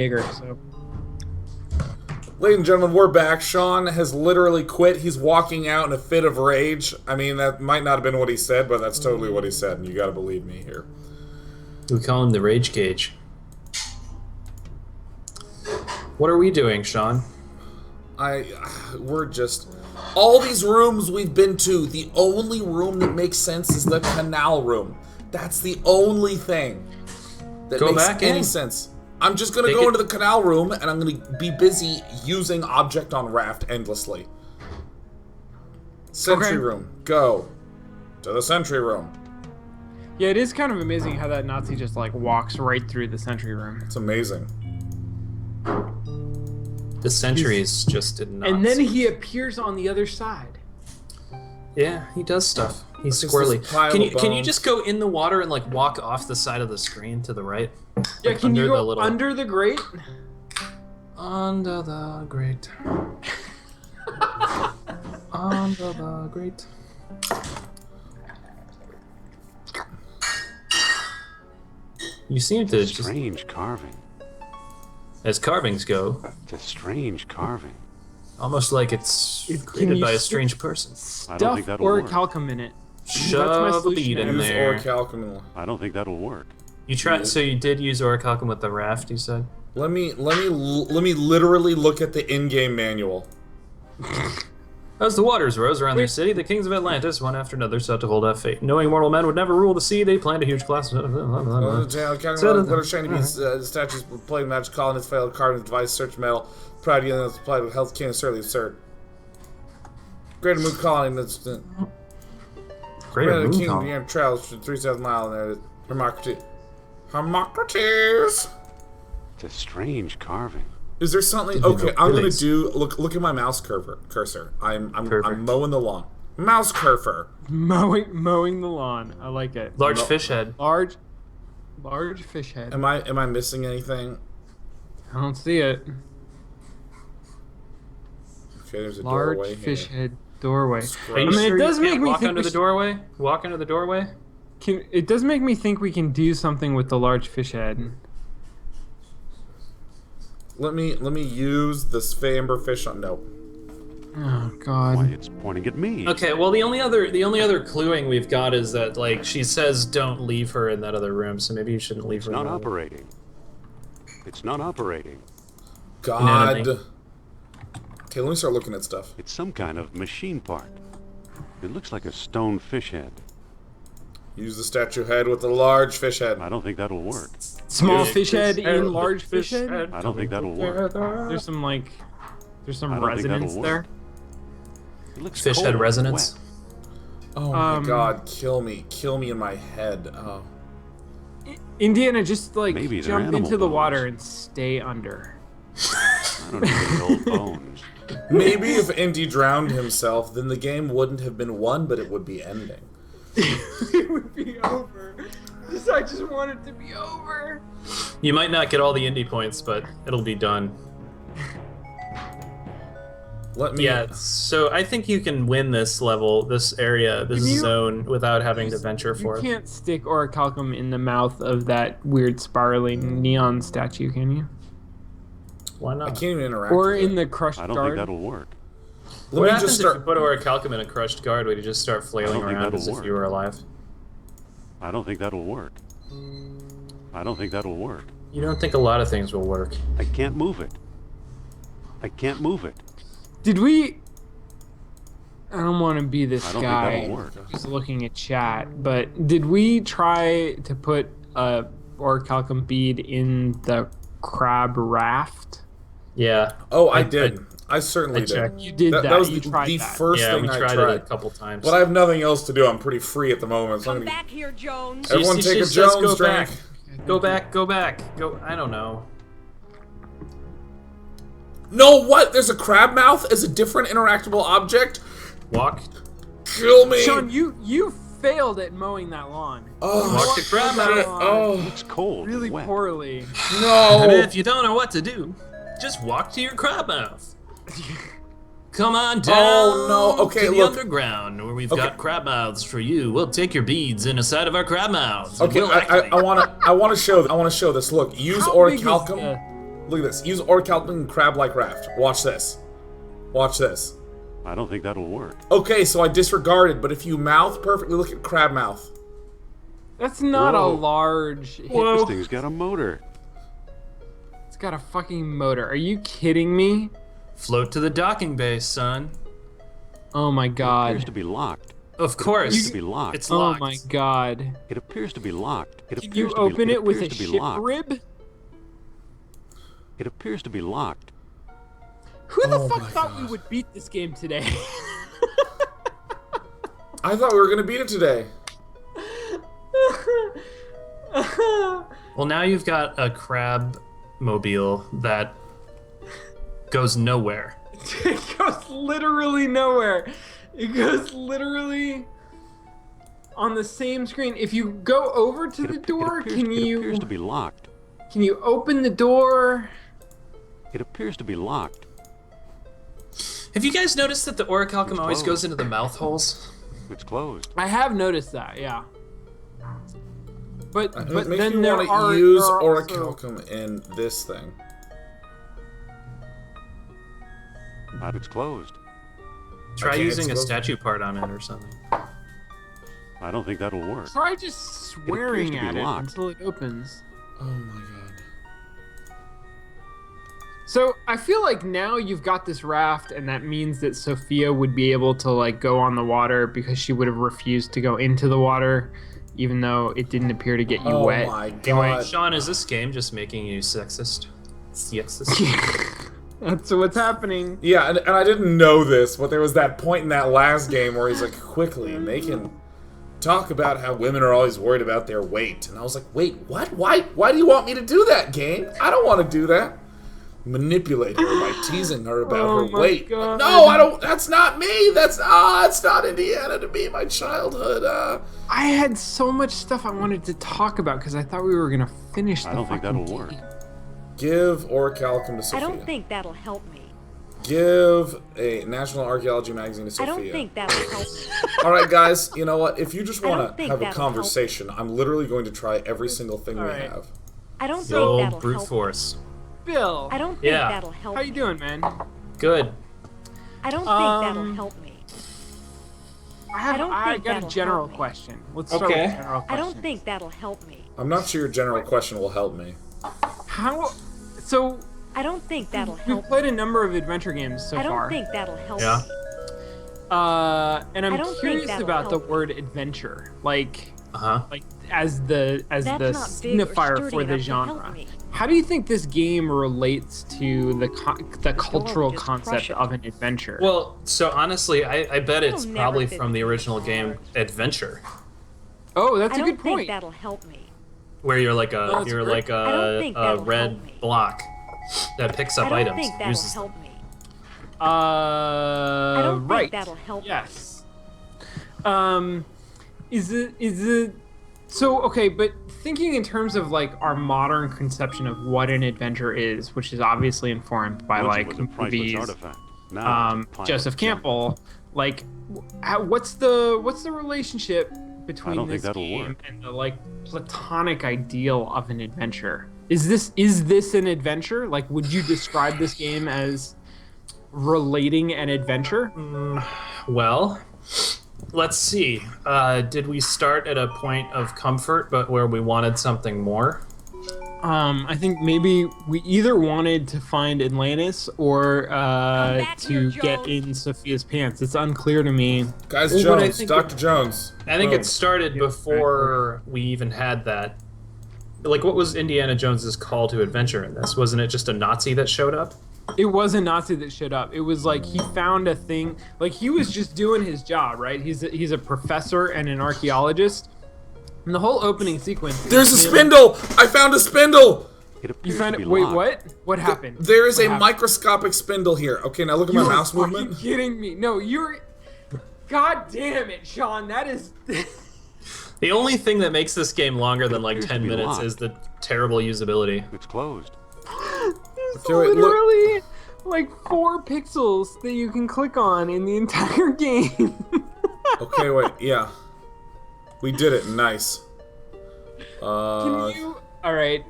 So. Ladies and gentlemen, we're back. Sean has literally quit. He's walking out in a fit of rage. I mean, that might not have been what he said, but that's totally what he said, and you gotta believe me here. We call him the Rage Cage. What are we doing, Sean? We're just... All these rooms we've been to, the only room that makes sense is the canal room. That's the only thing that makes any sense. I'm just gonna go into the canal room, and I'm gonna be busy using object on raft endlessly. Sentry room. Go. To the sentry room. Yeah, it is kind of amazing how that Nazi just, like, walks right through the sentry room. It's amazing. The sentries just did not. And then he appears on the other side. Yeah, he does stuff. He's squirrely. Can you just go in the water and, like, walk off the side of the screen to the right? Yeah, like can you go under the grate? Under the grate. Under the grate. You seem to just... Strange carving. As carvings go. It's a strange carving. Almost like it's created by a strange person. I don't think that'll work. work. Orichalcum in it. Shove a bead in there. Orichalcum. I don't think that'll work. You tried, so you did use orichalcum with the raft, you said? Let me literally look at the in-game manual. As the waters rose around their city, the kings of Atlantis, one after another, sought to hold off fate. Knowing mortal men would never rule the sea, they planned a huge class. Statues playing magic colonists failed carving device search metal. Proud unions applied with health king certainly absurd. Greater Moon Colony. Greater Moon King Colony. Trails 3,000 miles there. Hermocrates. It's a strange carving. Is there something? Okay, I'm gonna do. Look at my mouse cursor. I'm mowing the lawn. Mouse cursor. Mowing the lawn. I like it. Large fish head. Large fish head. Am I missing anything? I don't see it. Okay, there's a large doorway fish here. head doorway. I mean, it does make me walk think under the doorway. Walk under the doorway. It does make me think we can do something with the large fish head. Let me use this amber fish on. No. Oh God. Why, it's pointing at me. Okay, well the only other cluing we've got is that, like, she says don't leave her in that other room, so maybe you shouldn't leave her. It's not operating. It's not operating. God. Okay, let me start looking at stuff. It's some kind of machine part. It looks like a stone fish head. Use the statue head with the large fish head. I don't think that'll work. Small fish head in large fish head? I don't think that'll work. There's some resonance there. It looks fish head resonance. Oh my God, kill me in my head. Oh. Indiana, just like Maybe jump into the water and stay under. I don't know the old bones. Maybe if Indy drowned himself, then the game wouldn't have been won, but it would be ending. It would be over. I just want it to be over. You might not get all the indie points, but it'll be done. Yeah, so I think you can win this level, this area, this zone, without having to venture for it. You can't stick orichalcum in the mouth of that weird spiraling neon statue, can you? Why not? I can't even interact or with in it. the crushed I don't guard. think that'll work. What happens if you put orichalcum in a crushed guard? Would you just start flailing around as if you were alive? I don't think that'll work. I don't think that'll work. You don't think a lot of things will work. I can't move it. I can't move it. Did we... I don't want to be this I don't guy think that'll work. who's looking at chat, but did we try to put a orichalcum bead in the crab raft? Yeah. Oh, I did. I certainly did. You did that. That was you the tried that. first thing I tried. it a couple times. But I have nothing else to do. I'm pretty free at the moment. So Come back here, Jones. Everyone take a Jones drink. Go back. Go. I don't know. No, what? There's a crab mouth as a different interactable object? Walk. Kill me. Sean, you failed at mowing that lawn. Oh, walk the crab mouth. Oh, it's cold. Really wet. poorly. No. And if you don't know what to do, just walk to your crab mouth. Come on down Okay, to the look. underground where we've got crab mouths for you. We'll take your beads in a side of our crab mouths. Okay, We'll I want to show this. Look, use How big is orichalcum. Look at this. Use orichalcum crab-like raft. Watch this. Watch this. I don't think that'll work. Okay, so I disregarded, but if you mouth perfectly, look at crab mouth. That's not a Whoa. large hit. This thing's got a motor. It's got a fucking motor. Are you kidding me? Float to the docking bay, son. Oh my It appears god. to be locked. Of course. It appears to be locked. It's Oh locked. my god. It appears to be locked. It Can appears you to be, open it with a appears to be ship locked. rib? It appears to be locked. Who the Oh fuck my thought we God. would beat this game today? I thought we were gonna beat it today. Well, now you've got a crab mobile that goes nowhere. It goes literally nowhere. It goes literally on the same screen. If you go over to the door, It can appears to you be locked. open the door? It appears to be locked. Have you guys noticed that the orichalcum It's always closed. goes into the mouth holes? It's closed. I have noticed that, yeah. But It makes then me there want are to use there are also- orichalcum in this thing. But it's closed. Try can't using a expose it. statue part on it or something. I don't think that'll work. Try just swearing to be at it locked. until it opens. Oh my god. So I feel like now you've got this raft, and that means that Sophia would be able to like go on the water because she would have refused to go into the water, even though it didn't appear to get you Oh wet. my Anyway, god. Sean, is this game just making you sexist? Sexist? that's what's happening. Yeah, and I didn't know this, but there was that point in that last game where he's like, quickly, and they can talk about how women are always worried about their weight. And I was like, wait, what? Why do you want me to do that, game? I don't want to do that. Manipulate her by teasing her about Oh her my weight. God. No, I don't. That's not me. It's not Indiana to be my childhood. I had so much stuff I wanted to talk about because I thought we were gonna finish the I don't think fucking that'll work. game. Give orichalcum to Sophia. I don't think that'll help me. Give a National Archaeology magazine to I Sophia. don't think that'll help me. All right, guys. You know what? If you just I don't want to think have a that'll help. conversation, I'm literally going to try every single thing we right. have. I don't The think old that'll brute help force. Bill, me. I don't think Yeah. that'll help how you me. doing, man? Good. I don't think that'll help me. I don't I think got a that'll general help me. question. Let's start Okay. with a general I question. don't think that'll help me. I'm not sure your general question will help me. How. So I don't think that'll we've help me. played a number of adventure games so I don't far. think that'll help Yeah. me. And I'm I don't think curious that'll about the help me. word adventure, like Uh-huh. as the That's not big or signifier sturdy for the enough to help genre. me. How do you think this game relates to the cultural just concept crush it. of an adventure? Well, so honestly, I bet it's It'll probably never fit from the me original hard. game Adventure, oh, that's I a don't good think point. that'll help me. where you're like Oh, a that's you're great. like I don't think a that'll red help me. block that picks I up don't items. think and that'll uses help me. I don't think right. that'll help me. Yes. Is it so okay, but thinking in terms of like our modern conception of what an adventure is, which is obviously informed by Once it like was a priceless movies, artifact. Now it's a pile Joseph of junk. Campbell, like what's the relationship I between don't think this that'll game work. and the like platonic ideal of an adventure? Is this an adventure? Like, would you describe this game as relating an adventure? Well, let's see. Did we start at a point of comfort, but where we wanted something more? I think maybe we either wanted to find Atlantis or back to here, get Jones. in Sophia's pants. It's unclear to me. Guys, Well, what I Jones, think Dr. Jones. I think Boom. it started before we even had that. Like, what was Indiana Jones's call to adventure in this? Wasn't it just a Nazi that showed up? It was a Nazi that showed up. It was like he found a thing. Like he was just doing his job, right? He's a professor and an archaeologist. And the whole opening sequence. There's a is him- spindle! I found a spindle! It You appears found to it? be Wait, locked. what? What happened? There is What a happened? microscopic spindle here. Okay, now look at my You are mouse fucking movement. kidding me? No, you're. God damn it, Sean. That is. The only thing that makes this game longer than like appears to 10 be minutes locked. is the terrible usability. It's closed. There's Okay, wait, look. literally like 4 pixels that you can click on in the entire game. Okay, wait, yeah. We did it, nice. Can you? All right.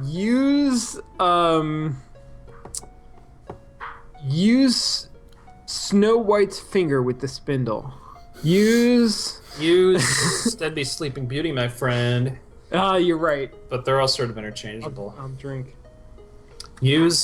use Snow White's finger with the spindle. Use that'd be Sleeping Beauty, my friend. you're right. But they're all sort of interchangeable. I'll drink. Use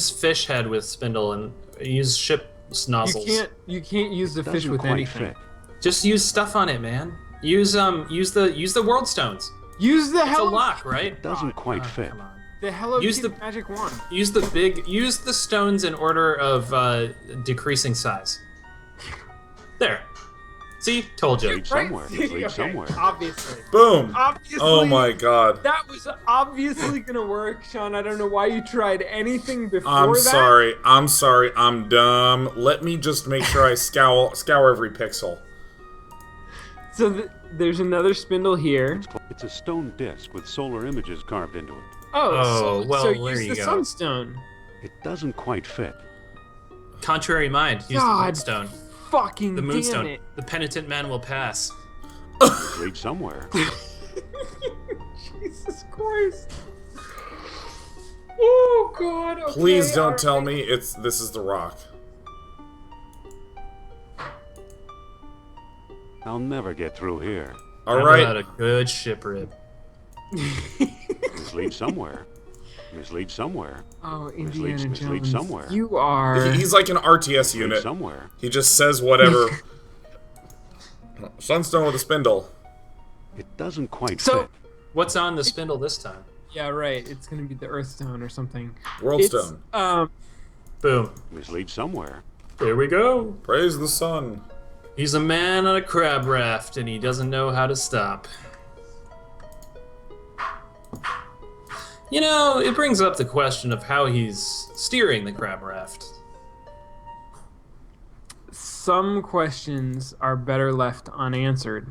fish head with spindle and use ship nozzles. You can't use the fish Doesn't with quite anything. fit. Just use stuff on it, man. Use the world stones. Use the It's a Hello lock, right? Doesn't quite fit. Come on. the Hello Use Kitty the- magic wand. Use the stones in order of decreasing size. There. See? Told you. Lead somewhere. Lead Okay, somewhere. Obviously. Boom. Obviously. Oh my god. That was obviously gonna work, Sean. I don't know why you tried anything before I'm that. sorry. I'm dumb. Let me just make sure I scour every pixel. So there's another spindle here. It's a stone disc with solar images carved into it. Oh, well, so there use you the go. sunstone. It doesn't quite fit. Contrary mind. Use the God. moonstone. Fucking The damn moonstone. it. The penitent man will pass. Lead somewhere. Jesus Christ. Oh God. Okay, Please don't alright. tell me this is the rock. I'll never get through here. All How right. about a good ship rib? Mislead somewhere. Mislead somewhere. Oh, Indiana mislead Jones. somewhere. You are. He's like an RTS Lead unit. somewhere. He just says whatever. Sunstone with a spindle. It doesn't quite So- fit. What's on the spindle this time? Yeah, right. It's gonna be the Earthstone or something. World It's, stone. Boom. Mislead somewhere. Here we go. Praise the sun. He's a man on a crab raft and he doesn't know how to stop. You know, it brings up the question of how he's steering the crab raft. Some questions are better left unanswered.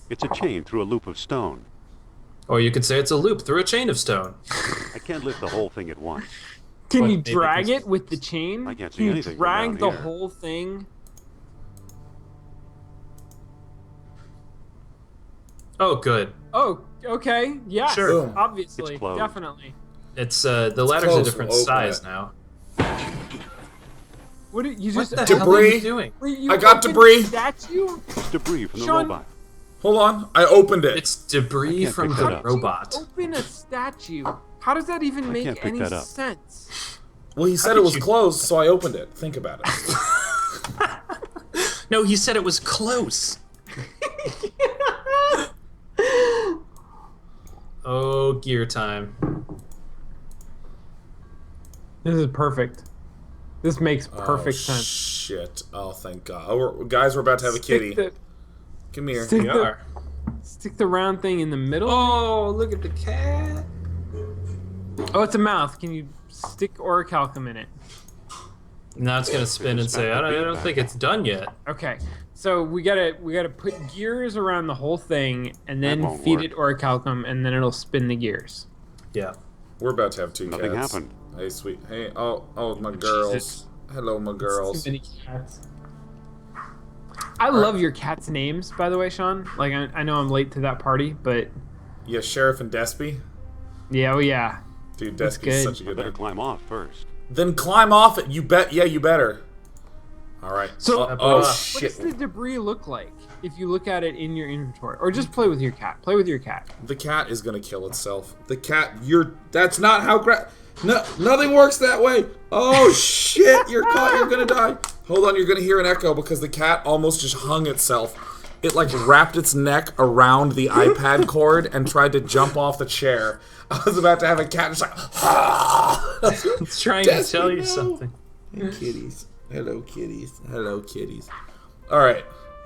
It's a chain through a loop of stone. Or you could say it's a loop through a chain of stone. I can't lift the whole thing at once. Can What, you maybe drag because- it with the chain? I can't see Can you anything from drag down the here. whole thing? Oh, good. Oh, okay. Yeah. Sure. Boom. Obviously. It's closed. Definitely. It's the ladder's a close, different we'll open size it. now. What did you What just? the hell are Debris. you doing? Wait, you I got opened debris. the statue? It's debris from the Sean- robot. Hold on. I opened it. It's debris can't from pick the that up. robot. Open a statue. How does that even make can't pick any that up. sense? Well, he said did it was you- closed, so I opened it. Think about it. No, he said it was close. Oh, gear time. This is perfect. This makes perfect Oh, sense. shit. Oh, thank God. Oh, guys, we're about to have a Stick kitty. the- Come here. stick We the- are. Stick the round thing in the middle. Oh, look at the cat. Oh, it's a mouth. Can you stick orichalcum in it? Now it's gonna spin and say, I don't think it's done yet. Okay. So we gotta put gears around the whole thing and then won't feed work. it orichalcum and then it'll spin the gears. Yeah. We're about to have two Nothing cats. happened. Hey, sweet. Hey, oh, my girls. Hello, my girls. Too many cats. I love your cats' names, by the way, Sean. Like I know I'm late to that party, but Yeah, Sheriff and Despy. yeah, oh yeah. Dude, That's Despy's good. such a I good better name. climb off first. Then climb off it. You bet. Yeah, you better. All right. So- oh What What shit. does the debris look like if you look at it in your inventory, or just play with your cat? Play with your cat. The cat is gonna kill itself. The cat. That's not how. No, nothing works that way. Oh shit! You're caught. You're gonna die. Hold on. You're gonna hear an echo because the cat almost just hung itself. It like wrapped its neck around the iPad cord and tried to jump off the chair. I was about to have a cat just like. It's trying to Despy, tell you no. something. Hey, kitties. Hello, kitties. Hello, kitties. All right,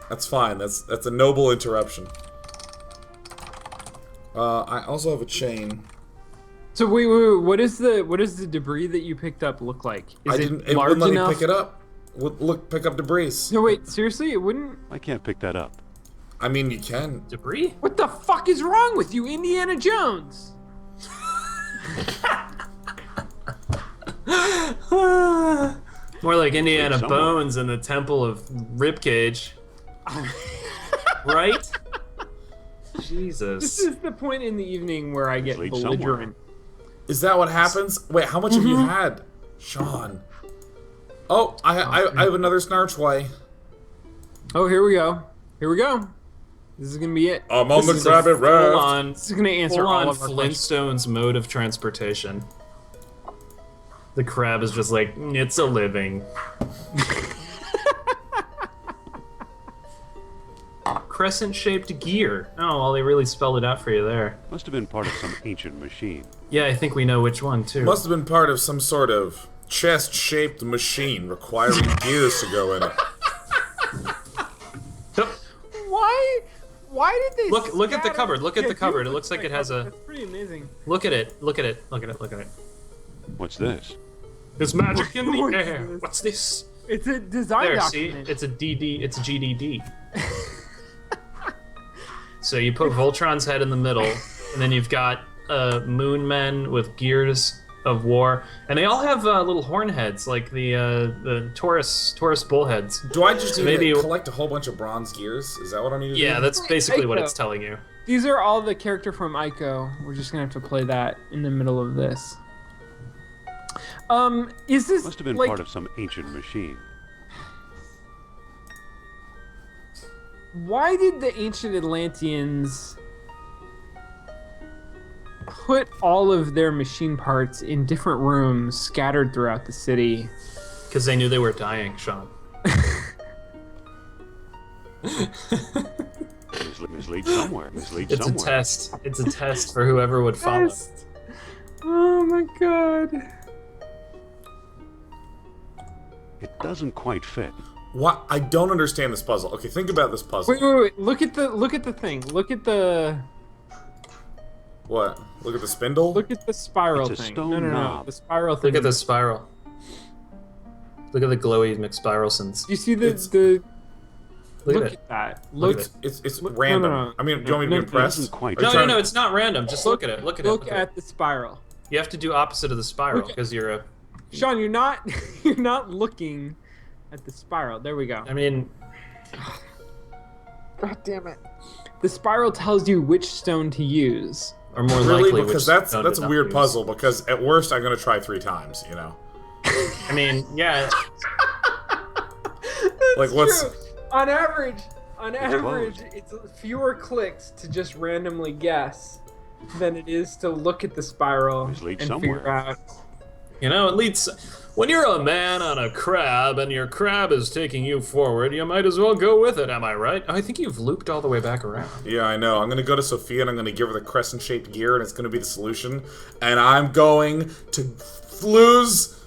that's fine. That's a noble interruption. I also have a chain. So wait, what is the debris that you picked up look like? Is It large wouldn't let enough? me pick it up. Look, pick up debris. No, wait, seriously, it wouldn't. I can't pick that up. I mean, you can. Debris? What the fuck is wrong with you, Indiana Jones? More like Indiana Somewhere. Bones in the Temple of Ribcage. Right? This Jesus. is the point in the evening where I get Sleep belligerent. Is that what happens? Wait, how much have you had, Sean? Oh, I have another Snarchway. Oh, here we go. Here we go. This is gonna be it. I'm on This the is a Krabby Raft. full-on, This is gonna answer full-on all of our questions. Flintstones mode of transportation. The crab is just like, it's a living. Crescent-shaped gear. Oh, well, they really spelled it out for you there. Must have been part of some ancient machine. Yeah, I think we know which one, too. Must have been part of some sort of chest-shaped machine requiring gears to go in it. Why did they Look at the scatter- cupboard. Look at Yeah, the cupboard. It look looks at like the it has cupboard. a... That's pretty amazing. Look at it. Look at it. Look at it. Look at it. What's this? There's magic in the What is air. this? What's this? It's a design There, see? document. It's a DD. It's a GDD. So you put Voltron's head in the middle, and then you've got moon men with gears of war, and they all have little horn heads, like the Taurus bullheads. Do I just need Maybe- to collect a whole bunch of bronze gears? Is that what I need to do? Yeah, that's basically what Aiko. it's telling you. These are all the character from Ico. We're just gonna have to play that in the middle of this. Is this Must have been like part of some ancient machine. why did the ancient Atlanteans put all of their machine parts in different rooms scattered throughout the city? Because they knew they were dying, Sean. Mislead somewhere. Mislead It's somewhere. a test. It's a test for whoever would follow. Test. Oh my god. It doesn't quite fit. What? I don't understand this puzzle. Okay, think about this puzzle. Wait. Look at the thing. Look at the What? Look at the spindle? Look at the spiral It's a thing. stone No. knob. The spiral thing. Look at the spiral. Look at the glowy McSpiralsons. Do you see the It's- the Look look at it. at that. Look Look at it. It's Look- random. no. I mean, do you want me to be No, It impressed? doesn't quite Are you No, trying no, to- it's not random. Just look at it. Look at it. Look at the spiral. You have to do opposite of the spiral Look at- because you're a. Sean, you're not you're not looking at the spiral. There we go. I mean, God damn it. The spiral tells you which stone to use. or more Really? likely, Because which that's stone a to not weird use. puzzle, because at worst I'm going to try 3 times, you know? I mean, yeah. Like, what's... True. On average, closed. it's fewer clicks to just randomly guess than it is to look at the spiral Mislead and somewhere. figure out. You know, it leads. When you're a man on a crab and your crab is taking you forward, you might as well go with it, am I right? I think you've looped all the way back around. Yeah, I know. I'm going to go to Sophia and I'm going to give her the crescent-shaped gear, and it's going to be the solution. And I'm going to lose...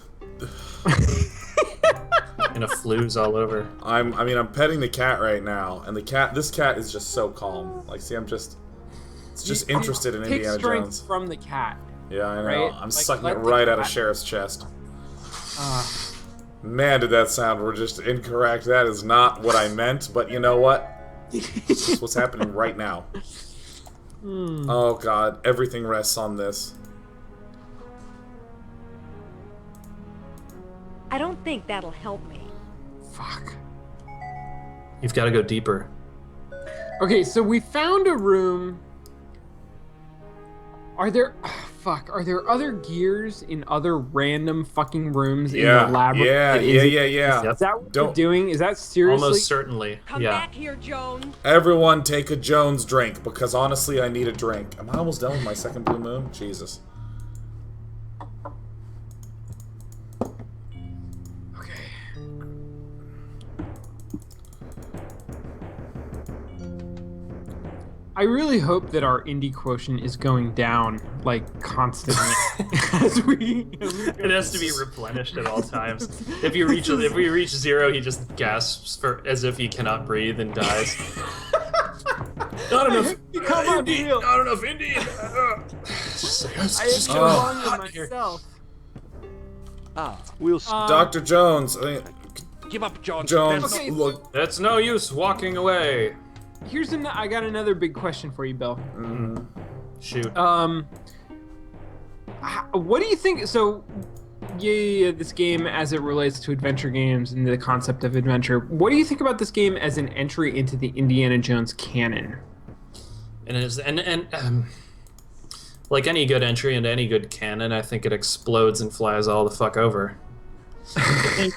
And a flues all over. I'm petting the cat right now, and this cat is just so calm. Like, see, it's just interested in Take Indiana strength Jones. from the cat. Yeah, I know. right? I'm Like, sucking let it the right out of cat- Sheriff's chest. Uh, Man, did that sound just incorrect. That is not what I meant, but you know what? This is what's happening right now. Oh god, everything rests on this. I don't think that'll help me. fuck. You've got to go deeper. Okay, so we found a room. Are there other gears in other random fucking rooms in the labyrinth? Yeah. Is that what Don't- you're doing? Is that seriously? Almost certainly. Come Yeah. back here, Joan. Everyone take a Jones drink, because honestly, I need a drink. Am I almost done with my second blue moon? Jesus. Okay. I really hope that our indie quotient is going down, like, constantly as we It has to be replenished at all times. If we reach 0, he just gasps as if he cannot breathe and dies. Not enough. Come on, Indie, deal. not enough Indie. I have to go along with myself. We'll Dr. Jones, Give up, John. Jones, Okay. look. That's no use walking away. I got another big question for you, Bill. Shoot. What do you think? So, yeah, this game as it relates to adventure games and the concept of adventure. What do you think about this game as an entry into the Indiana Jones canon? And like any good entry into any good canon, I think it explodes and flies all the fuck over. I think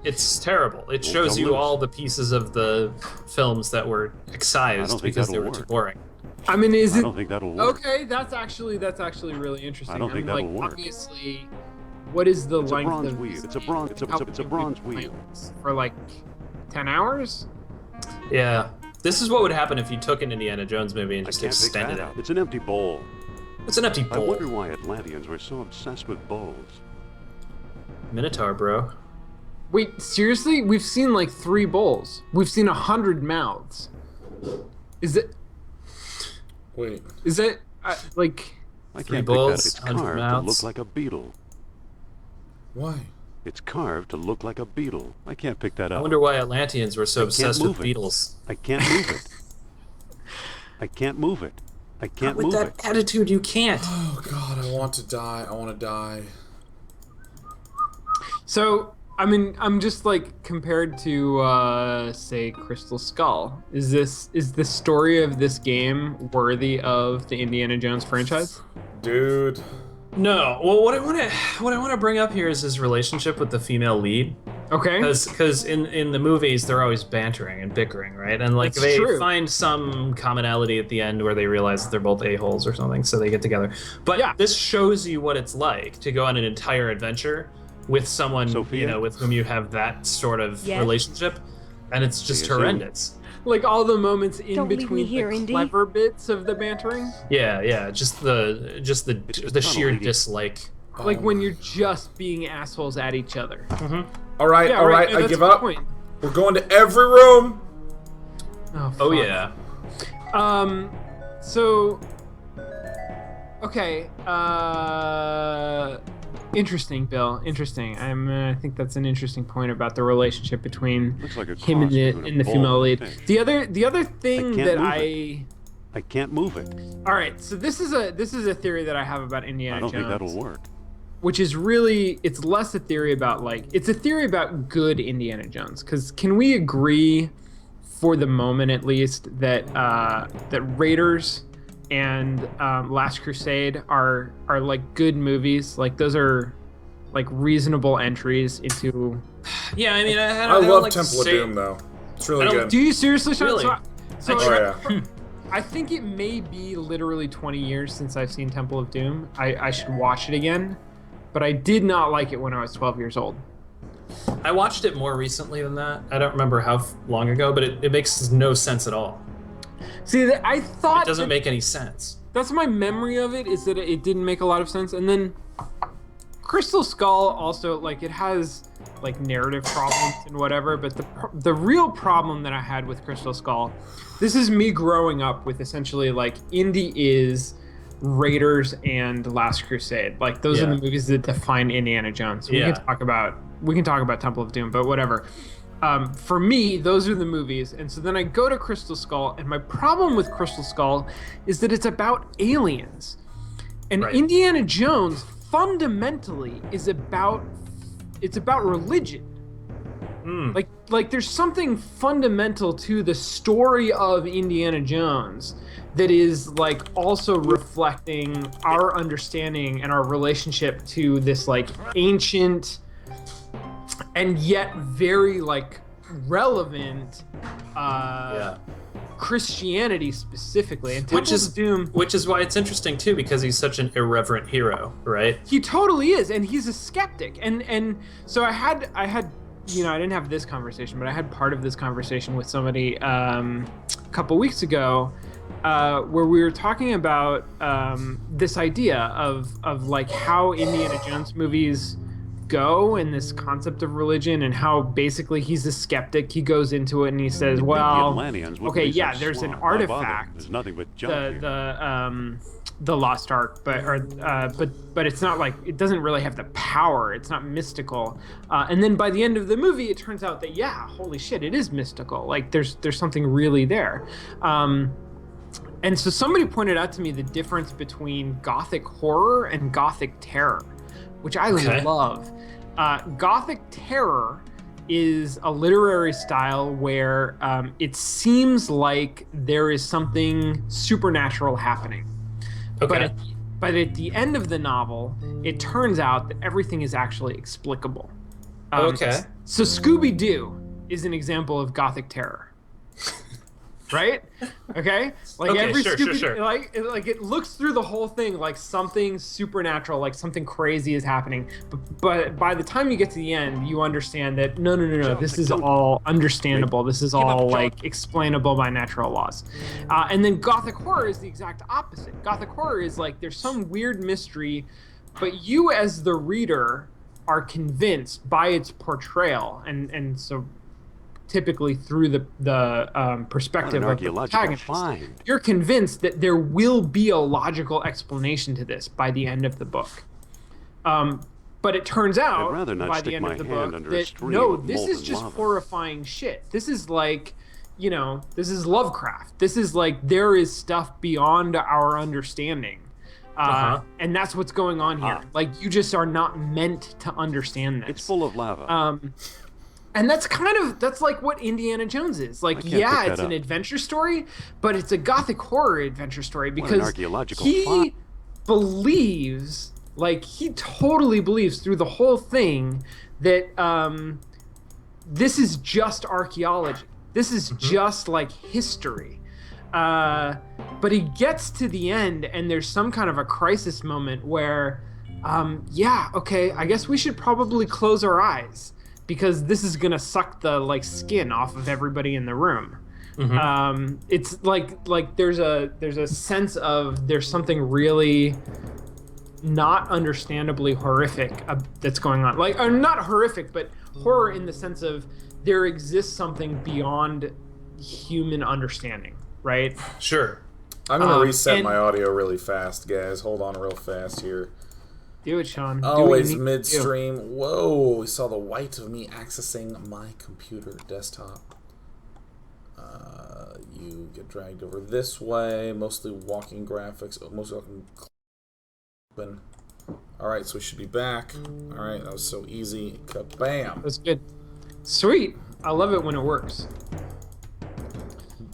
it's terrible. It shows you all the pieces of the films that were excised because they were too boring. I mean, I don't think that'll work. Okay, that's actually really interesting. I don't think that'll like, work. Obviously, what is the It's a length bronze of wheel. this It's a game? bronze. How It's a many bronze people wheel. play this? For like 10 hours? Yeah. This is what would happen if you took an Indiana Jones movie and I just can't pick extended that it. out. It's an empty bowl. It's an empty I bowl. wonder why Atlanteans were so obsessed with bowls. Minotaur, bro. Wait, seriously? We've seen like 3 bowls. We've seen 100 mouths. Is it? Wait. Is it like? I 3 can't bowls, pick that. It's 100 carved to mouths. look like a beetle. Why? It's carved to look like a beetle. I can't pick that I up. wonder why Atlanteans were so I can't obsessed with move it. beetles. I can't move it. I can't move it. I can't With move that it. attitude, you can't. Oh God, I want to die. I want to die. So I mean, I'm just like compared to say Crystal Skull. Is the story of this game worthy of the Indiana Jones franchise? Dude. No. Well, what I want to bring up here is his relationship with the female lead. Okay. Because in the movies they're always bantering and bickering, right? And like That's they true. find some commonality at the end where they realize that they're both a-holes or something, so they get together. But Yeah. this shows you what it's like to go on an entire adventure with someone Sophia? with whom you have that sort of Yes? relationship, and it's just See you soon. horrendous. Like all the moments in Don't leave me between here, the Indy. clever bits of the bantering. Yeah, just the just sheer tunnel, dislike. Like when you're just being assholes at each other. All right, Yeah, all right. right. Yeah, I that's give a good up. point. We're going to every room. Oh, Oh fuck. yeah. So okay, interesting, Bill. Interesting. I think that's an interesting point about the relationship between Looks like a him and cross between a and the bull female and a lead. fish. The other thing can't that move I I can't move it. all right. So this is a theory that I have about Indiana I don't Jones. think that'll work. Which is really, it's less a theory about it's a theory about good Indiana Jones. Because can we agree, for the moment at least, that that Raiders and Last Crusade are like good movies? Like those are like reasonable entries into. Yeah, I mean, I I don't love like to Temple of say- Doom though. It's really I don't- good. Do you seriously, Sean? Really? So Oh yeah. I think it may be literally 20 years since I've seen Temple of Doom. I should watch it again. But I did not like it when I was 12 years old. I watched it more recently than that. I don't remember how long ago, but it makes no sense at all. See, I thought It doesn't that- make any sense. that's my memory of it, is that it didn't make a lot of sense. And then Crystal Skull also, like, it has like narrative problems and whatever, but the real problem that I had with Crystal Skull, this is me growing up with essentially like Indy is Raiders and Last Crusade. Like those are Yeah. the movies that define Indiana Jones. We Yeah. can talk about Temple of Doom, but whatever. For me, those are the movies. And so then I go to Crystal Skull, and my problem with Crystal Skull is that it's about aliens. And Right. Indiana Jones fundamentally is about religion. Like there's something fundamental to the story of Indiana Jones that is like also reflecting our understanding and our relationship to this like ancient and yet very like relevant Christianity specifically. And Which Temple is of Doom, Which is why it's interesting too, because he's such an irreverent hero, right? he totally is, and he's a skeptic. And so I had you know, I didn't have this conversation, but I had part of this conversation with somebody a couple weeks ago, where we were talking about this idea of like how Indiana Jones movies go and this concept of religion, and how basically he's a skeptic. He goes into it and he says, The well, Atlanteans wouldn't okay, be so yeah, there's an smart. Why bother? artifact, There's nothing but junk here. the Lost Ark, but it's not like, it doesn't really have the power. It's not mystical. And then by the end of the movie, it turns out that holy shit, it is mystical. Like there's something really there. And so somebody pointed out to me the difference between Gothic horror and Gothic terror, which I Okay. love. Gothic terror is a literary style where it seems like there is something supernatural happening. Okay. But at the end of the novel, it turns out that everything is actually explicable. Okay. So Scooby-Doo is an example of Gothic terror. Right? Okay? Like Okay, every sure, Scooby sure. like it looks through the whole thing like something supernatural, like something crazy is happening. But by the time you get to the end, you understand that no, this is all understandable. This is all like explainable by natural laws. And then Gothic horror is the exact opposite. Gothic horror is like there's some weird mystery, but you as the reader are convinced by its portrayal, and so typically through the perspective of the protagonist, you're convinced that there will be a logical explanation to this by the end of the book. But it turns out by the end of the book that no, this is just horrifying shit. This is like, this is Lovecraft. This is like there is stuff beyond our understanding. And that's what's going on here. Like you just are not meant to understand this. It's full of lava. And that's like what Indiana Jones is. Like, yeah, it's an adventure story, but it's a Gothic horror adventure story because he believes, like he totally believes through the whole thing that this is just archaeology. This is just like history. But he gets to the end and there's some kind of a crisis moment where, I guess we should probably close our eyes, because this is gonna suck the like skin off of everybody in the room. It's like there's a sense of there's something really not understandably horrific that's going on. Like, or not horrific, but horror in the sense of there exists something beyond human understanding, right? Sure. I'm gonna reset my audio really fast, guys. Hold on real fast here. Do it, Sean. Always midstream. Whoa, we saw the white of me accessing my computer desktop. You get dragged over this way. Mostly walking graphics. Mostly walking. Alright, so we should be back. Alright, that was so easy. Kabam. That's good. Sweet. I love it when it works.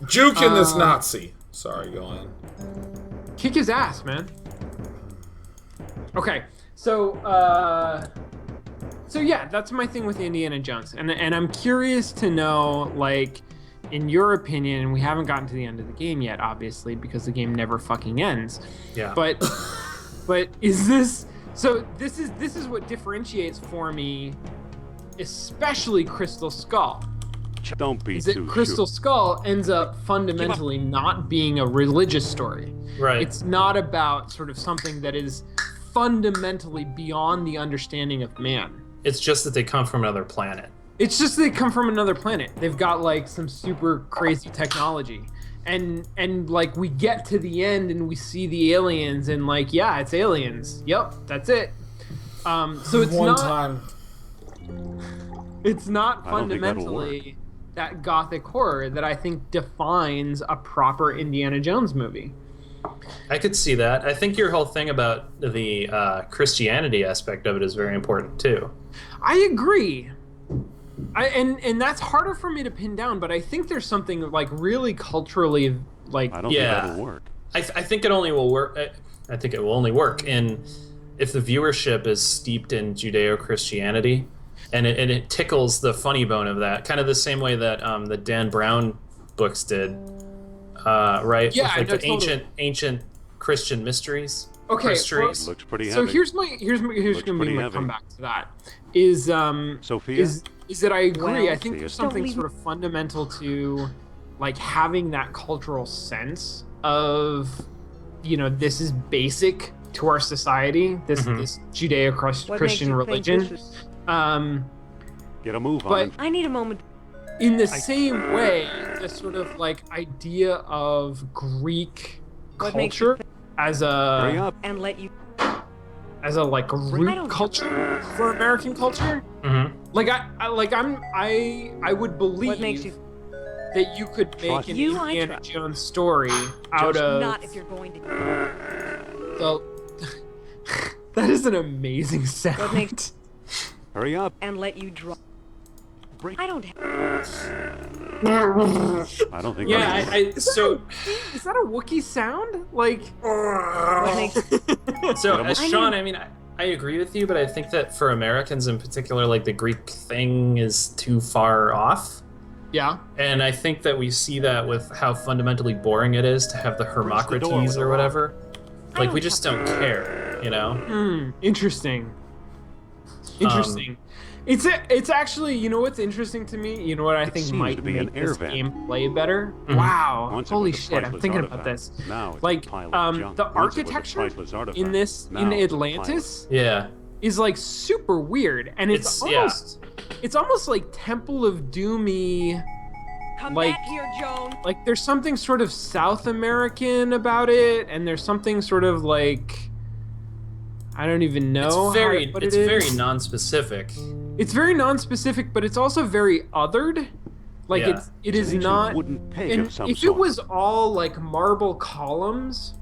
Juking this Nazi. Sorry, go on. Kick his ass, man. Okay. So yeah, that's my thing with Indiana Jones, and I'm curious to know, like, in your opinion, we haven't gotten to the end of the game yet, obviously, because the game never fucking ends. Yeah. But is this so? This is what differentiates for me, especially Crystal Skull. Don't be is that too Crystal sure. Skull ends up fundamentally not being a religious story. Right. It's not about sort of something that is fundamentally beyond the understanding of man. It's just that they come from another planet. It's just they come from another planet. They've got like some super crazy technology. And like we get to the end and we see the aliens and like, yeah, it's aliens. Yep, that's it. So it's it's not fundamentally that Gothic horror that I think defines a proper Indiana Jones movie. I could see that. I think your whole thing about the Christianity aspect of it is very important too. I agree. And that's harder for me to pin down, but I think there's something like really culturally like. I don't think that'll work. I think it only will work. I think it will only work if the viewership is steeped in Judeo-Christianity, and it tickles the funny bone of that, kind of the same way that the Dan Brown books did. Right? Yeah, with, like, the totally. ancient Christian mysteries. Okay, mysteries. Looks pretty heavy. So here's gonna be my comeback to that. Is Sophia? Is that I agree. Well, I think there's something sort of fundamental to like having that cultural sense of, this is basic to our society. This Judeo-Christian religion. Get a move but on. I need a moment. in the same way, the sort of like idea of Greek What makes you culture as Hurry a up. and let you. as a like I root don't- culture for American culture. Mm-hmm. Like I would believe What makes you? that you could make Trust an you, I Indiana trust. Jones story out of Not if you're going to. the. That is an amazing sound. What makes- Hurry up. And let you draw. break. I don't I don't think. Yeah, that'll work. so Is that a Wookiee sound? Like, Sean, I mean, I agree with you, but I think that for Americans in particular, like the Greek thing is too far off. yeah. And I think that we see that with how fundamentally boring it is to have the Hermocrates or whatever. Like, we just don't care, you know? Interesting. Interesting. It's actually, you know what's interesting to me? You know what I think seems might to be make an air this vent. game play better? Wow. Once it Holy was a shit, I'm priceless thinking about artifact. this. Now it's Like, a pile of junk. the Once it was a architecture priceless artifact. in Now in it's a pile Atlantis Yeah. is like super weird. And it's almost like Temple of Doomy. come Like- back here, Joan. Like there's something sort of South American about it, and there's something sort of like I don't even know. It's very, how to put it's it in. very non-specific. It's very non-specific, but it's also very othered. Like Yeah. it is Ancient not. wooden peg And of some if sort. it was all like marble columns,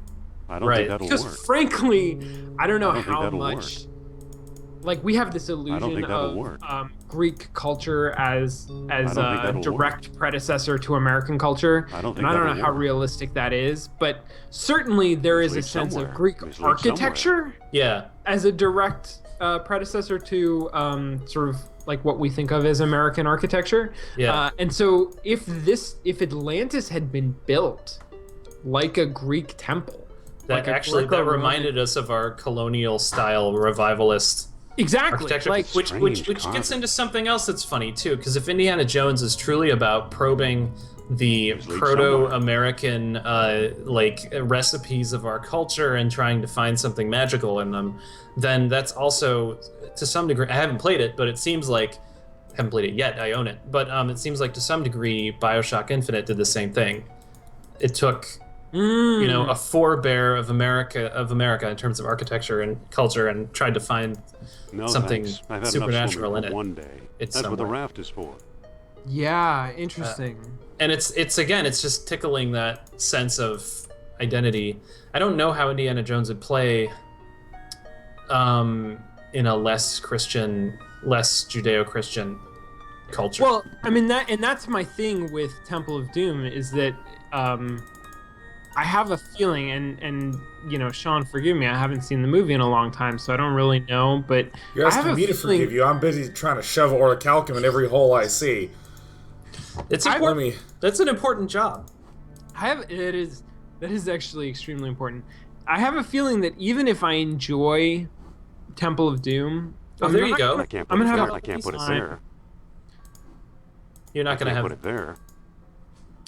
I don't Right. think that'll because work. frankly, I don't know I don't think how that'll much. Like we have this think illusion that'll of work. Greek culture as don't think a that'll direct predecessor to American culture, I don't think and I don't know that'll how work. realistic that is. But certainly there is a Lead sense somewhere. of Greek Just lead somewhere. architecture Yeah. as a direct predecessor to sort of like what we think of as American architecture. Yeah. And so if Atlantis had been built like a Greek temple, That a actually that Greco-Roman- reminded us of our colonial style revivalist exactly architecture, like which Strange gets concept. into something else that's funny too. Because if Indiana Jones is truly about probing the Just lead proto-American like recipes of our culture and trying to find something magical in them, then that's also to some degree. I haven't played it, but it seems like I haven't played it yet. I own it, but it seems like to some degree BioShock Infinite did the same thing. It took you know a forebear of America in terms of architecture and culture and tried to find No, something thanks. I've had supernatural enough in swimming it. for one day. It's That's what the somewhere. raft is for. yeah, interesting. And it's again, it's just tickling that sense of identity. I don't know how Indiana Jones would play in a less Christian, less Judeo-Christian culture. Well, I mean that's my thing with Temple of Doom is that I have a feeling, and you know, Sean, forgive me, I haven't seen the movie in a long time, so I don't really know. But You're I have asking a me to feeling- forgive you. I'm busy trying to shove orichalcum in every hole I see. it's Let important. me. That's an important job. that is actually extremely important. I have a feeling that even if I enjoy Temple of Doom, Oh, I'm there you not go. gonna- I can't I'm put it gonna have there. a I can't put it time- there. You're not I gonna can't have. put it there.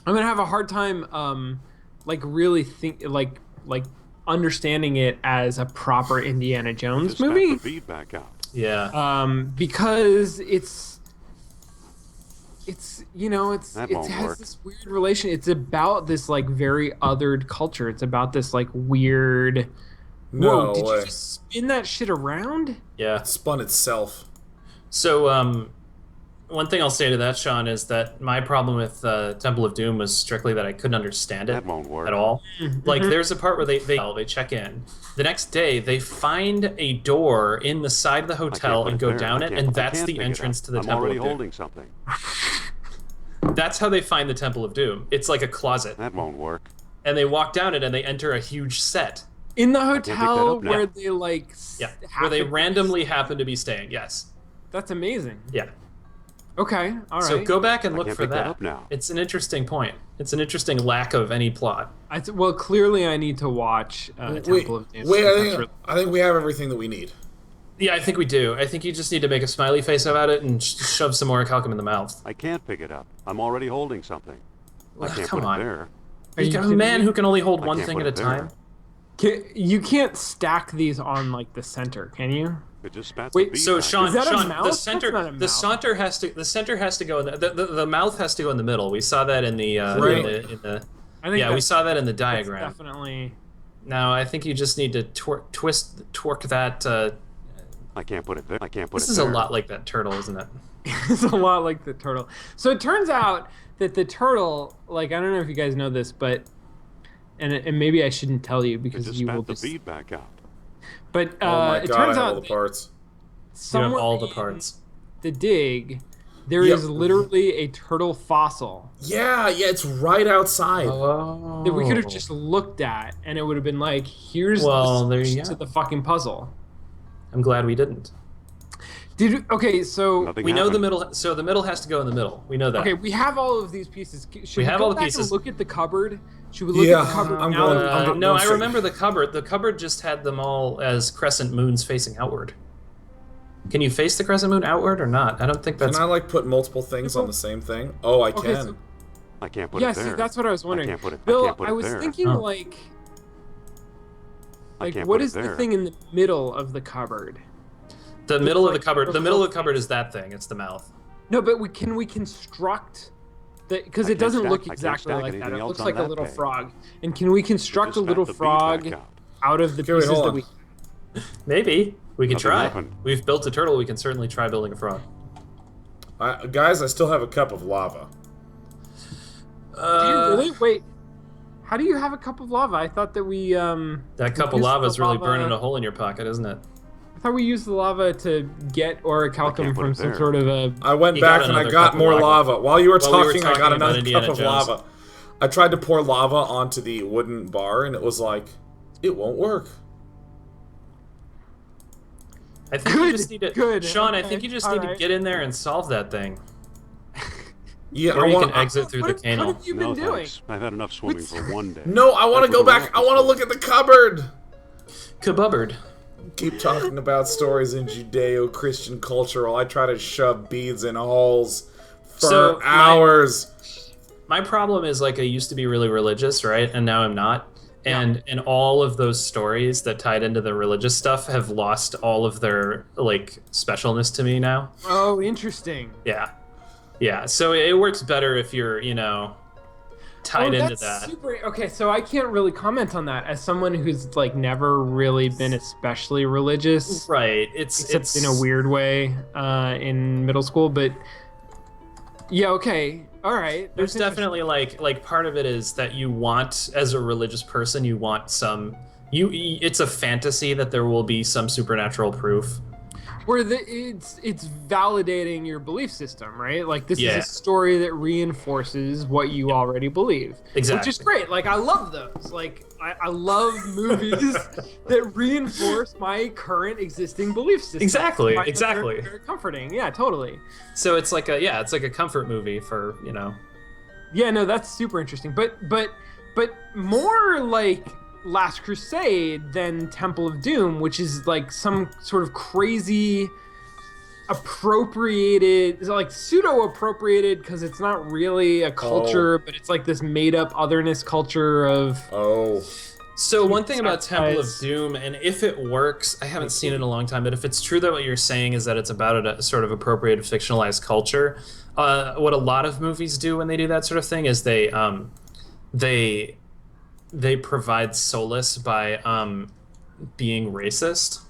I'm gonna have a hard time, like really like understanding it as a proper Indiana Jones Just back movie. the feedback out. Yeah. Because it's you know it That won't has work. this weird relation. It's about this like very othered culture. It's about this like weird. No Whoa! Did way. you just spin that shit around? Yeah. It spun itself. So, one thing I'll say to that, Sean, is that my problem with Temple of Doom was strictly that I couldn't understand it That won't work. at all. Like, there's a part where they check in. The next day, they find a door in the side of the I can't hotel put and it go there. down I it, can't- and I that's can't the pick it entrance up. to the I'm Temple already of Doom. holding something. That's how they find the Temple of Doom. It's like a closet, That won't work. and they walk down it, and they enter a huge set. In the pick that hotel up now. where they like Yeah, where they happen- randomly happen to be staying. Yes. That's amazing. Yeah. Okay, all right. So go back and look can't for pick that that. up now. It's an interesting point. It's an interesting lack of any plot. Well, clearly I need to watch Wait, Temple of Doom. wait. That's I think we have everything that we need. Yeah, I think we do. I think you just need to make a smiley face about it and shove some orichalcum in the mouth. I can't pick it up. I'm already holding something. I Ugh, can't come put on. it there. Are you You're a kidding man me? who can only hold I one can't thing put at a it there. time. You can't stack these on like the center, can you? It just spats Wait, the So feedback. Sean, Is that a Sean, mouth? the That's center, not a the mouth. center has to, the center has to go in the mouth has to go in the middle. We saw that in the, Right. in the I think yeah, we that's- saw that in the that's diagram. definitely. Now I think you just need to torque that. I can't put it there. I can't put This it is there. a lot like that turtle, isn't it? It's a lot like the turtle. So it turns out that the turtle, like I don't know if you guys know this, but and maybe I shouldn't tell you It because just you spat will the just. feedback out. But Oh my it god, turns I have out all the parts. You have somewhere all the in parts. the dig, there is literally a turtle fossil Yeah, it's right outside. Oh. that we could have just looked at, and it would have been like, here's Well, the there you solution go. to the fucking puzzle. I'm glad we didn't. Okay, so Nothing We know the happened. middle. So the middle has to go in the middle. We know that. okay, we have all of these pieces. Should we have go all the back pieces. And look at the cupboard? Should we look Yeah, at the cupboard I'm now going- that we I'm have- going- No, no, I sir. remember the cupboard. The cupboard just had them all as crescent moons facing outward. Can you face the crescent moon outward or not? I don't think that's. Can I like put multiple things on the same thing? Oh, I Okay, can. so- I can't put Yeah, it there. see, that's what I was wondering. I can't put it. Bill, I can't put it was there. thinking Oh. like I can't what put it is the there. thing in the middle of the cupboard? The middle of the like cupboard. the The middle of the fucking- cupboard is that thing. It's the mouth. No, but can we construct the because I it doesn't can't look stack- I can't exactly stack like that. anything It else looks on like a that little peg. frog. And can we construct Just a little back the bead frog back out. out of the Okay, wait, pieces hold that on. we? Maybe we can Nothing try. happened. We've built a turtle. We can certainly try building a frog. Guys, I still have a cup of lava. Do you really? Wait. How do you have a cup of lava? I thought that we That cup of used lava the is really lava- burning a hole in your pocket, isn't it? I thought we used the lava to get orichalcum can't put from it some there. sort of a. I went You back got and I another got cup of more lava. lava. While you were While we were talking, I talking got about another Indiana cup of Jones. lava. I tried to pour lava onto the wooden bar, and it was like, it won't work. I think you Good, just need to. good, Sean, I okay, think you just need to alright. get in there and solve that thing. Yeah, Or I you want can exit through the What canal. have you No been doing? thanks. I've had enough swimming for one day. No, I want to That's go what the back. rock I want to was look at the cupboard. Kabubbered. Keep talking about stories in Judeo-Christian culture while I try to shove beads in holes for So, hours. My problem is like I used to be really religious, right? And now I'm not. And all of those stories that tied into the religious stuff have lost all of their like specialness to me now. Oh, interesting. Yeah. Yeah. So it works better if you're, tied into that's that. Super, okay, so I can't really comment on that as someone who's like never really been especially religious, Right. except It's in a weird way in middle school. But yeah, okay, all right. There's That's definitely like part of it is that you want, as a religious person, you want some. It's a fantasy that there will be some supernatural proof. where it's validating your belief system, right? Like this Yeah. is a story that reinforces what you already believe, which is Exactly. great. Like I love those. Like I love movies that reinforce my current existing belief system. Exactly, I find that exactly. Very comforting. Yeah, totally. So it's like a comfort movie for Yeah, no, that's super interesting. But more like Last Crusade than Temple of Doom, which is like some sort of crazy appropriated, like pseudo appropriated, because it's not really a culture, but it's like this made up otherness culture of. Oh. So one thing about Temple of Sacrifice. Doom, and if it works, I haven't seen it in a long time, but if it's true that what you're saying is that it's about a sort of appropriated fictionalized culture, what a lot of movies do when they do that sort of thing is they provide solace by being racist.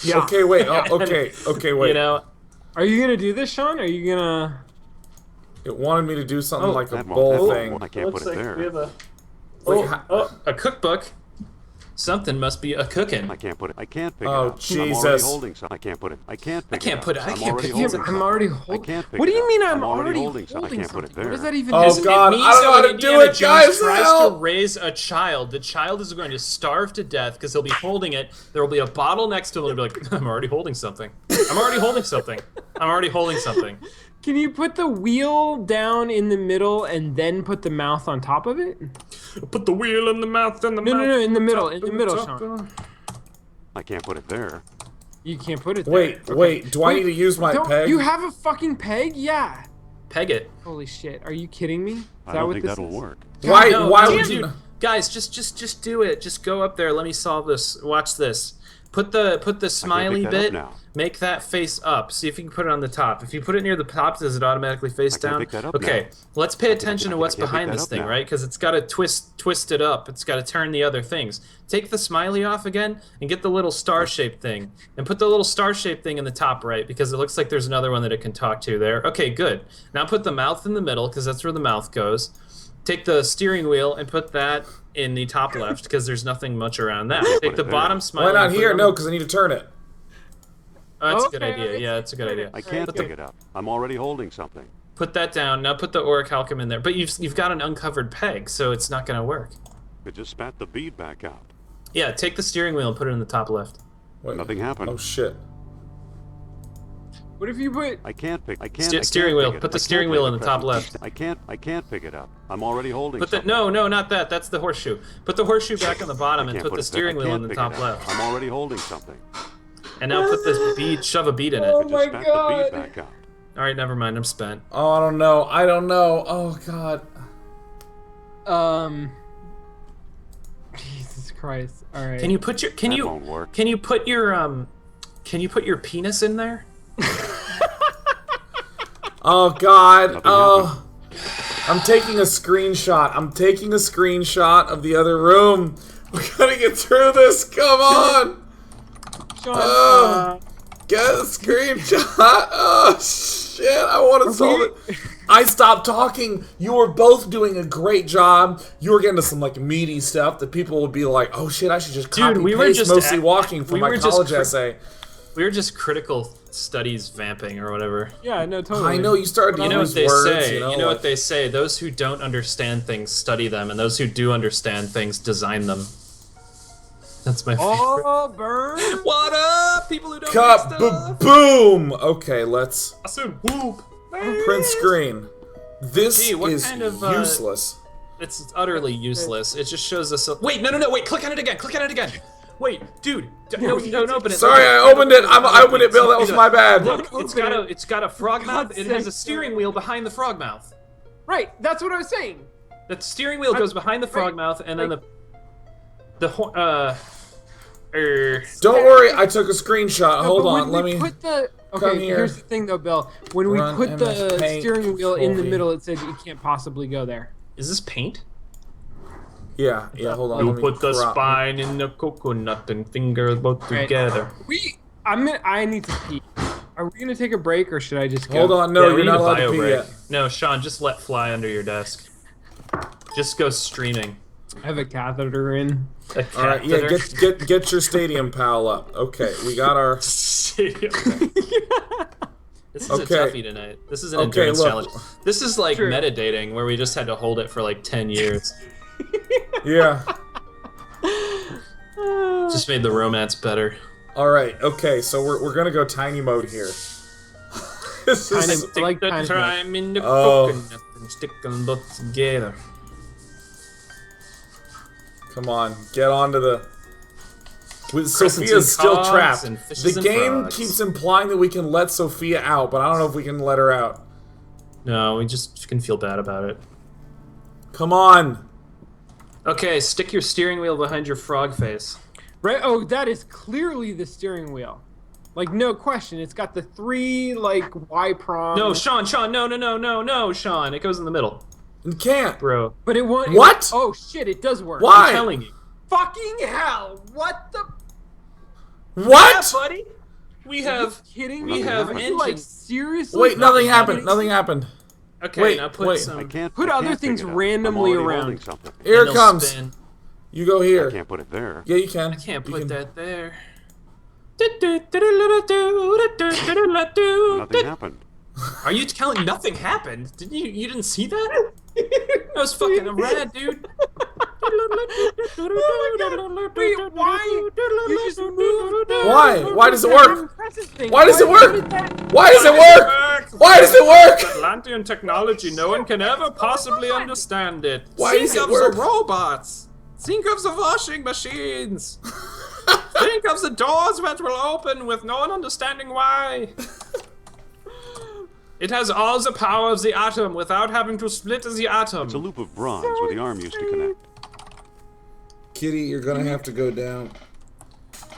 Yeah. Okay, wait. Okay, wait. Are you gonna do this, Sean? Are you gonna? It wanted me to do something like a That bowl won't- thing. I can't put it there. Wait, A cookbook. Something must be a cooking. I can't put it. I can't pick Oh, it up. I'm already Jesus. holding some. I can't put it. I can't pick can't it up. put it- I I'm can't already pick it holding up. I'm some. already I holding. can't pick What do it you up. mean I'm already already holding some. I can't put it something? there. What does that even Oh, mean? God. means I don't know that how when to do Indiana it, guys, Jones tries help! to raise a child, the child is going to starve to death because he'll be holding it. There will be a bottle next to him and he'll be like, I'm already holding something. I'm already holding something. I'm already holding something. Can you put the wheel down in the middle and then put the mouth on top of it? Put the wheel in the mouth and the No, mouth. no, in the middle, Sean. I can't put it there. You can't put it there. Wait, Okay. wait. Do I need to use my Don't peg? you have a fucking peg? Yeah. Peg it. Holy shit! Are you kidding me? Is I that don't what think this that'll is? work. Why? No, Why dude, would you? dude, guys, just do it. Just go up there. Let me solve this. Watch this. Put the smiley pick that up bit. now. Make that face up. See if you can put it on the top. If you put it near the top, does it automatically face can't down? pick that up Okay, now. let's pay attention to what's I can't pick behind that this up thing, now. right? Because it's got to twist it up. It's got to turn the other things. Take the smiley off again and get the little star-shaped thing. And put the little star-shaped thing in the top right because it looks like there's another one that it can talk to there. Okay, good. Now put the mouth in the middle because that's where the mouth goes. Take the steering wheel and put that in the top left because there's nothing much around that. Take it the there. bottom smiley. Why not and put here? it on No, the- because I need to turn it. Oh, that's a good Okay, idea. Yeah, that's a good idea. I can't Alright, pick it up. I'm already holding something. Put that down. Now put the orichalcum in there. But you've got an uncovered peg, so it's not gonna work. It just spat the bead back out. Yeah, take the steering wheel and put it in the top left. Wait. Nothing happened. Oh shit. What if you put? I can't pick. I can't. Steering wheel. pick it Put up. the I can't steering pick wheel it in the up. top left. I can't pick it up. I'm already holding Put the something. no, not that. That's the horseshoe. Put the horseshoe back on the bottom and Can't put the it steering there. I wheel in can't the pick it top up. left. I'm already holding something. And now put this bead. Shove a bead in it. Oh All It just my spat God. the bead back out. right, never mind. I'm spent. Oh, I don't know. I don't know. Oh god. Jesus Christ! All right. Can you put your That won't work. Can you put your penis in there? Oh god. Nothing Oh. I'm taking a screenshot. I'm taking a screenshot of the other room. We gotta get through this. Come on. Sean, Oh. Get a screenshot. Oh shit. I want to solve it. I stopped talking. You were both doing a great job. You were getting to some like meaty stuff that people would be like, "Oh shit, I should just copy we were paste just mostly walking for we my were just college essay." We were just critical studies vamping or whatever. yeah, no, totally. I know you started to You know use what they words. say. You know, what like- they say. Those who don't understand things study them, and those who do understand things design them. That's my favorite. Oh, burn! What up, people who don't Cut. make stuff? Boom. Okay, let's I said whoop. print screen. This Gee, what is kind of, useless. It's utterly useless. It just shows us. Wait, no, wait. Click on it again. Click on it again. Wait, dude. No, don't open it. Sorry, I opened it. I opened it, Bill. That was my bad. Look, it's got a frog mouth. God's It has a sake. steering wheel behind the frog mouth. Right, that's what I was saying. The steering wheel goes behind the frog mouth, and then Don't worry, I took a screenshot. Hold But on, when let we me. put the come okay. here. Here's the thing, though, Bill. When we Run put the MS Paint, steering wheel in the Control V. middle, it said you can't possibly go there. is this paint? Yeah, hold on. You let me put the crop. spine in the coconut and fingers both Right. together. I need to pee. Are we gonna take a break or should I just go? Hold on, no, Yeah, we you're need not a allowed bio to pee break. yet. No, Sean, just let fly under your desk. Just go streaming. I have a catheter in. A All right, yeah, catheter. get your stadium pal up. Okay, we got our. This is Okay. a toughie tonight. This is an Okay, endurance look. challenge. This is like True. metadating, where we just had to hold it for like 10 years. Yeah. Just made the romance better. All right. Okay, so we're gonna go tiny mode here. This Tiny- is. I like the tiny time in the Oh. coconut and stick them both together. Come on, get onto the. With Crescents Sophia's and still cogs trapped. and fishes The and game frogs. keeps implying that we can let Sophia out, but I don't know if we can let her out. No, we just can feel bad about it. Come on. Okay, stick your steering wheel behind your frog face. Right? Oh, that is clearly the steering wheel. Like, no question. It's got the 3 like Y prongs. No, Sean, no, Sean. It goes in the middle, You can't. bro. But it won't. What? Oh shit! It does work. Why? I'm telling you. Fucking hell! What the? What? Yeah, buddy. We have. Kidding We me? have Are you, like engines. seriously? Wait, nothing happened. Nothing happened. Okay, Wait, now put wait. some. I can't. Put I other can't pick things it up. randomly I'm already around. holding something. Here and it they'll comes. spin. You go I here. can't put it there. Yeah, you can. I can't You put can- that there. Nothing happened. Are you telling nothing happened? Didn't you? You didn't see that? That was fucking rad, dude. Wait, why? You just moved the Why? Why does it work? presses thing. Why does it work? did that- Why does it work? Why does it work? Atlantean technology, no one can ever possibly understand it. Why does Think it of work? the robots. Think of the washing machines. Think of the doors that will open with no one understanding why. It has all the power of the atom without having to split the atom. It's a loop of bronze where the arm used to connect. Kitty, you're gonna have to go down.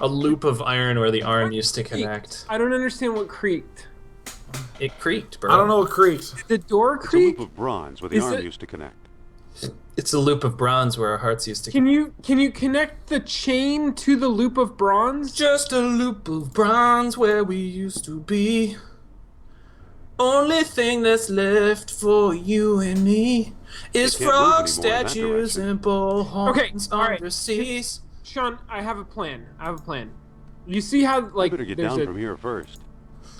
A loop of iron where the arm used to connect. I don't understand what creaked. It creaked, bro. I don't know what creaked. The door It's a loop creaked. of bronze where the Is arm it- used to connect. It's a loop of bronze where our hearts used to Can you connect the chain to the loop of bronze? Just a loop of bronze where we used to be. Only thing that's left for you and me is They can't move frog anymore in that statues direction. and bullhorns all right. underseas. Sean, I have a plan. You see how I like better get there's down a, from here first.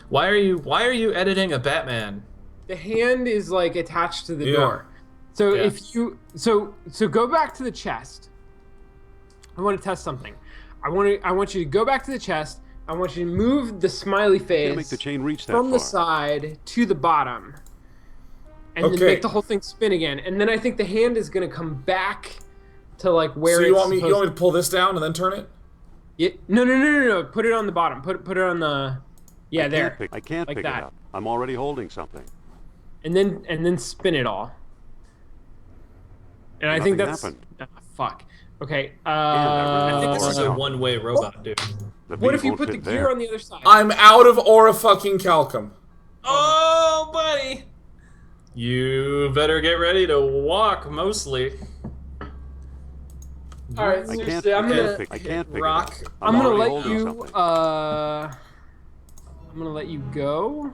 Why are you editing a Batman? the hand is like attached to the Yeah. door. So Yeah. if you so go back to the chest. I want to test something. I want you to go back to the chest. I want you to move the smiley face Can't make the chain reach that from the far. side to the bottom. And then Okay. make the whole thing spin again. And then I think the hand is gonna come back to like where So it's you want me supposed to pull this down and then turn it? No. Put it on the bottom. Put it on the. Yeah, there. I can't Like pick that. it up. I'm already holding something. And then spin it all. And I think Nothing that's. happened. Fuck. Okay. I think this is a Oh. one-way robot, dude. The What bead if you won't put the fit gear there. on the other side? I'm out of aura fucking calcum. Oh, buddy! You better get ready to walk, mostly. All right. I can't, Seriously, I'm gonna. I can't pick rock. it up. I'm gonna already let holding you. something. I'm gonna let you go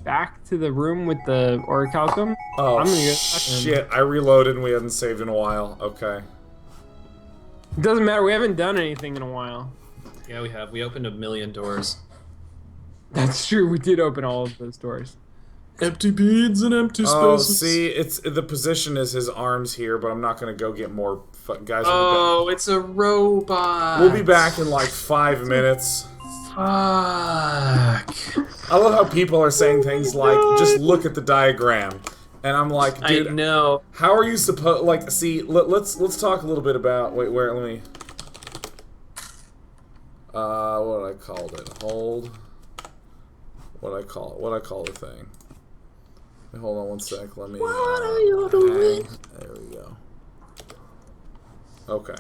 back to the room with the orichalcum. Oh, I'm gonna go back and- shit. I reloaded and we hadn't saved in a while. Okay. It doesn't matter. We haven't done anything in a while. Yeah, we have. We opened a million doors. That's true. We did open all of those doors. Empty beads and empty Oh, see, it's the position is his arms here, but I'm not gonna go get more guys. Oh, it's a robot. We'll be back in like 5 minutes. Fuck. I love how people are saying things like, "Just look at the diagram," and I'm like, I "Dude, know. how are you supposed?" Like, see, let's talk a little bit about. Wait, where? Let me. What did I call it? Hold. What I call the thing? Wait, hold on one sec. Let me. What are you doing? There we go. Okay.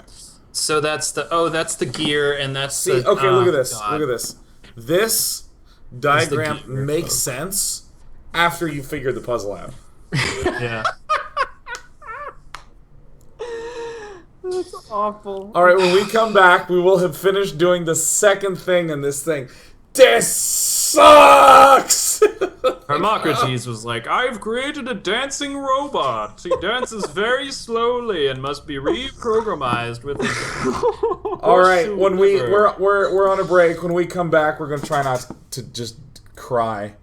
So that's the gear, and that's See, the. okay, look at this. God. Look at this. This diagram gear. makes sense after you figure the puzzle out. Yeah. That's awful. All right, when we come back, we will have finished doing the second thing in this thing. This sucks! Hermocrates was like, I've created a dancing robot. He dances very slowly and must be reprogrammed with his All right, when liver. we're on a break. When we come back, we're gonna try not to just cry.